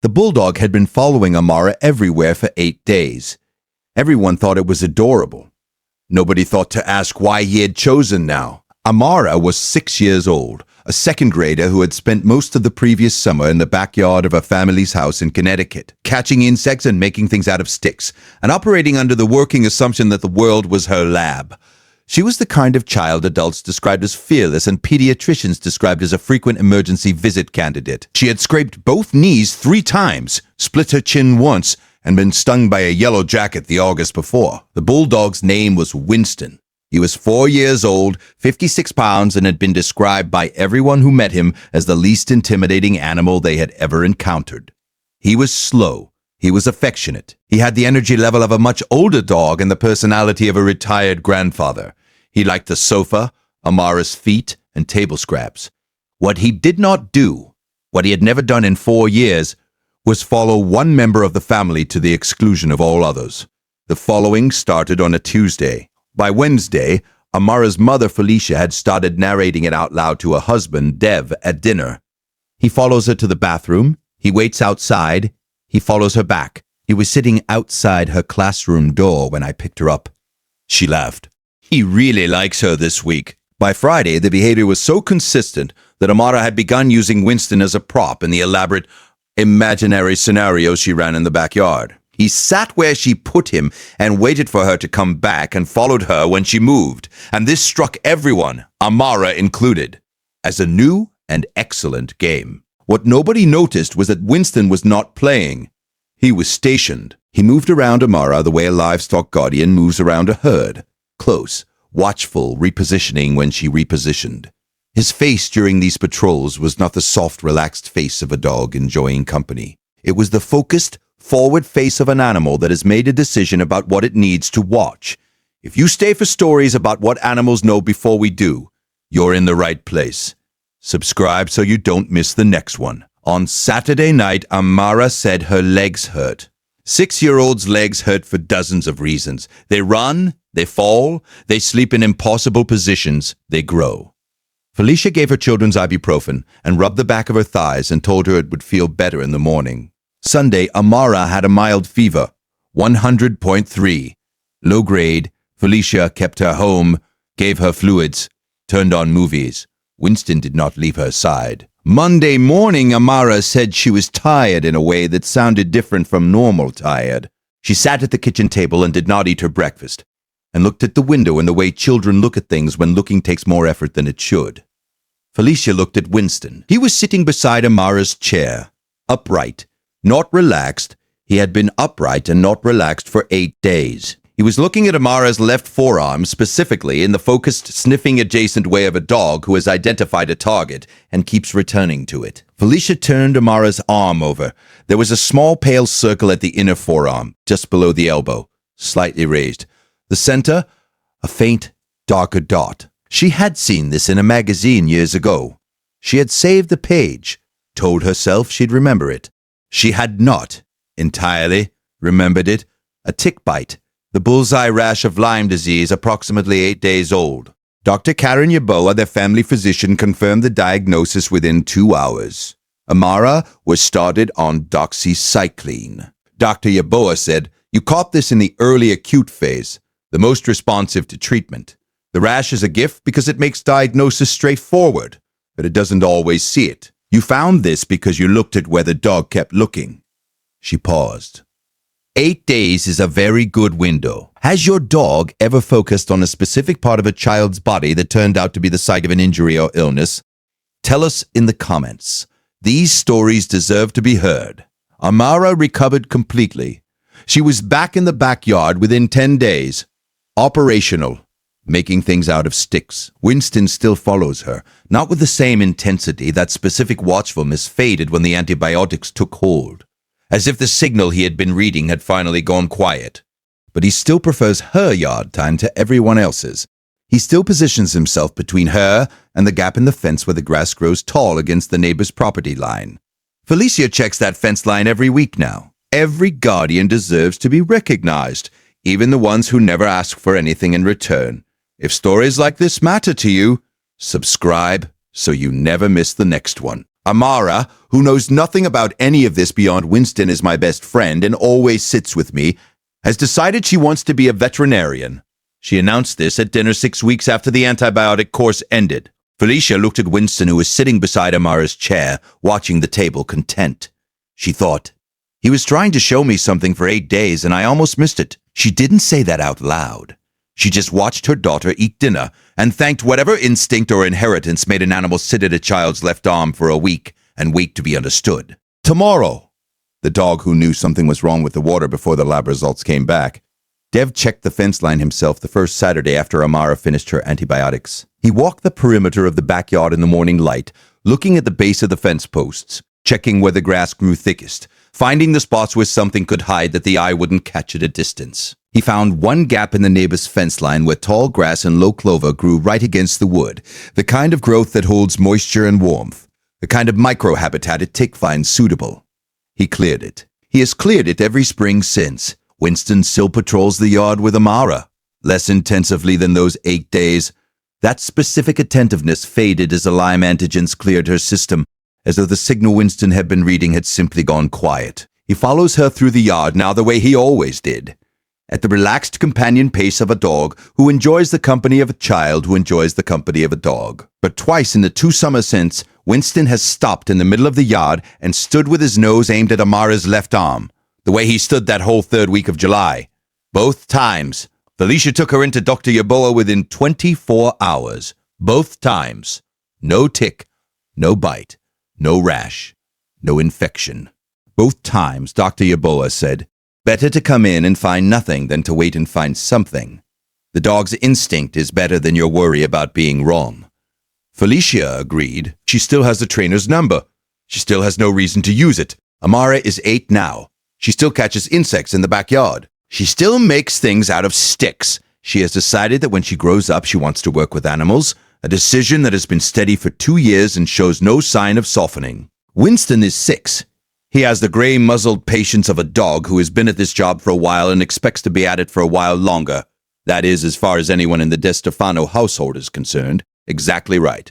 The Bulldog had been following Amara everywhere for 8 days. Everyone thought it was adorable. Nobody thought to ask why he had chosen now. Amara was 6 years old, a second grader who had spent most of the previous summer in the backyard of her family's house in Connecticut, catching insects and making things out of sticks, and operating under the working assumption that the world was her lab. She was the kind of child adults described as fearless and pediatricians described as a frequent emergency visit candidate. She had scraped both knees 3 times, split her chin once, and been stung by a yellow jacket the August before. The Bulldog's name was Winston. He was 4 years old, 56 pounds, and had been described by everyone who met him as the least intimidating animal they had ever encountered. He was slow. He was affectionate. He had the energy level of a much older dog and the personality of a retired grandfather. He liked the sofa, Amara's feet, and table scraps. What he did not do, what he had never done in 4 years, was follow one member of the family to the exclusion of all others. The following started on a Tuesday. By Wednesday, Amara's mother, Felicia, had started narrating it out loud to her husband, Dev, at dinner. He follows her to the bathroom. He waits outside. He follows her back. He was sitting outside her classroom door when I picked her up. She laughed. He really likes her this week. By Friday, the behavior was so consistent that Amara had begun using Winston as a prop in the elaborate, imaginary scenarios she ran in the backyard. He sat where she put him and waited for her to come back and followed her when she moved, and this struck everyone, Amara included, as a new and excellent game. What nobody noticed was that Winston was not playing. He was stationed. He moved around Amara the way a livestock guardian moves around a herd. Close, watchful, repositioning when she repositioned. His face during these patrols was not the soft, relaxed face of a dog enjoying company. It was the focused, forward face of an animal that has made a decision about what it needs to watch. If you stay for stories about what animals know before we do, you're in the right place. Subscribe so you don't miss the next one. On Saturday night, Amara said her legs hurt. 6-year-olds' legs hurt for dozens of reasons. They run, they fall, they sleep in impossible positions, they grow. Felicia gave her children's ibuprofen and rubbed the back of her thighs and told her it would feel better in the morning. Sunday, Amara had a mild fever, 100.3. Low grade. Felicia kept her home, gave her fluids, turned on movies. Winston did not leave her side. Monday morning, Amara said she was tired in a way that sounded different from normal tired. She sat at the kitchen table and did not eat her breakfast, and looked at the window in the way children look at things when looking takes more effort than it should. Felicia looked at Winston. He was sitting beside Amara's chair, upright, not relaxed. He had been upright and not relaxed for 8 days. He was looking at Amara's left forearm, specifically in the focused, sniffing adjacent way of a dog who has identified a target and keeps returning to it. Felicia turned Amara's arm over. There was a small pale circle at the inner forearm, just below the elbow, slightly raised. The center, a faint, darker dot. She had seen this in a magazine years ago. She had saved the page, told herself she'd remember it. She had not entirely remembered it. A tick bite. The bullseye rash of Lyme disease, approximately 8 days old. Dr. Karen Yaboa, their family physician, confirmed the diagnosis within 2 hours. Amara was started on doxycycline. Dr. Yaboa said, "You caught this in the early acute phase, the most responsive to treatment. The rash is a gift because it makes diagnosis straightforward, but it doesn't always see it. You found this because you looked at where the dog kept looking." She paused. 8 days is a very good window. Has your dog ever focused on a specific part of a child's body that turned out to be the site of an injury or illness? Tell us in the comments. These stories deserve to be heard. Amara recovered completely. She was back in the backyard within 10 days. Operational, making things out of sticks. Winston still follows her, not with the same intensity. That specific watchfulness faded when the antibiotics took hold, as if the signal he had been reading had finally gone quiet. But he still prefers her yard time to everyone else's. He still positions himself between her and the gap in the fence where the grass grows tall against the neighbor's property line. Felicia checks that fence line every week now. Every guardian deserves to be recognized, even the ones who never ask for anything in return. If stories like this matter to you, subscribe so you never miss the next one. Amara, who knows nothing about any of this beyond Winston is my best friend and always sits with me, has decided she wants to be a veterinarian. She announced this at dinner 6 weeks after the antibiotic course ended. Felicia looked at Winston, who was sitting beside Amara's chair, watching the table, content. She thought, he was trying to show me something for 8 days, and I almost missed it. She didn't say that out loud. She just watched her daughter eat dinner and thanked whatever instinct or inheritance made an animal sit at a child's left arm for a week and wait to be understood. Tomorrow. The dog, who knew something was wrong with the water before the lab results came back. Dev checked the fence line himself the first Saturday after Amara finished her antibiotics. He walked the perimeter of the backyard in the morning light, looking at the base of the fence posts, checking where the grass grew thickest, finding the spots where something could hide that the eye wouldn't catch at a distance. He found one gap in the neighbor's fence line where tall grass and low clover grew right against the wood, the kind of growth that holds moisture and warmth, the kind of microhabitat a tick finds suitable. He cleared it. He has cleared it every spring since. Winston still patrols the yard with Amara, less intensively than those 8 days. That specific attentiveness faded as the Lyme antigens cleared her system, as though the signal Winston had been reading had simply gone quiet. He follows her through the yard now the way he always did, at the relaxed companion pace of a dog who enjoys the company of a child who enjoys the company of a dog. But twice in the 2 summers since, Winston has stopped in the middle of the yard and stood with his nose aimed at Amara's left arm, the way he stood that whole 3rd week of July. Both times, Felicia took her into Dr. Yaboa within 24 hours. Both times. No tick, no bite, no rash, no infection. Both times, Dr. Yaboa said, better to come in and find nothing than to wait and find something. The dog's instinct is better than your worry about being wrong. Felicia agreed. She still has the trainer's number. She still has no reason to use it. Amara is 8 now. She still catches insects in the backyard. She still makes things out of sticks. She has decided that when she grows up, she wants to work with animals, a decision that has been steady for 2 years and shows no sign of softening. Winston is 6. He has the gray-muzzled patience of a dog who has been at this job for a while and expects to be at it for a while longer. That is, as far as anyone in the De Stefano household is concerned. Exactly right.